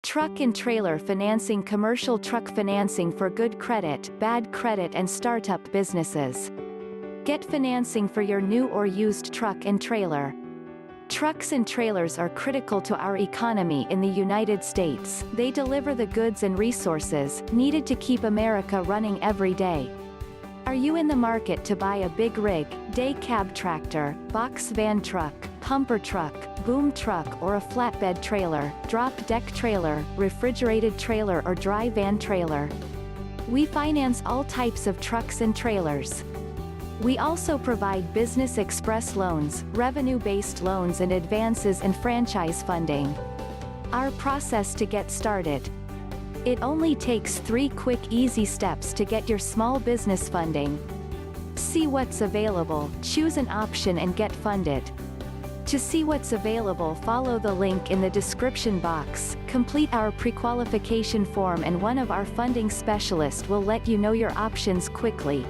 Truck and trailer financing. Commercial truck financing for good credit, bad credit and startup businesses. Get financing for your new or used truck and trailer. Trucks and trailers are critical to our economy in the United States. They deliver the goods and resources needed to keep America running every day. Are you in the market to buy a big rig, day cab tractor, box van truck, pumper truck, boom truck or a flatbed trailer, drop deck trailer, refrigerated trailer or dry van trailer? We finance all types of trucks and trailers. We also provide Business Express loans, revenue-based loans and advances and franchise funding. Our process to get started. It only takes 3 quick easy steps to get your small business funding. See what's available, choose an option and get funded. To see what's available, follow the link in the description box, complete our pre-qualification form and one of our funding specialists will let you know your options quickly.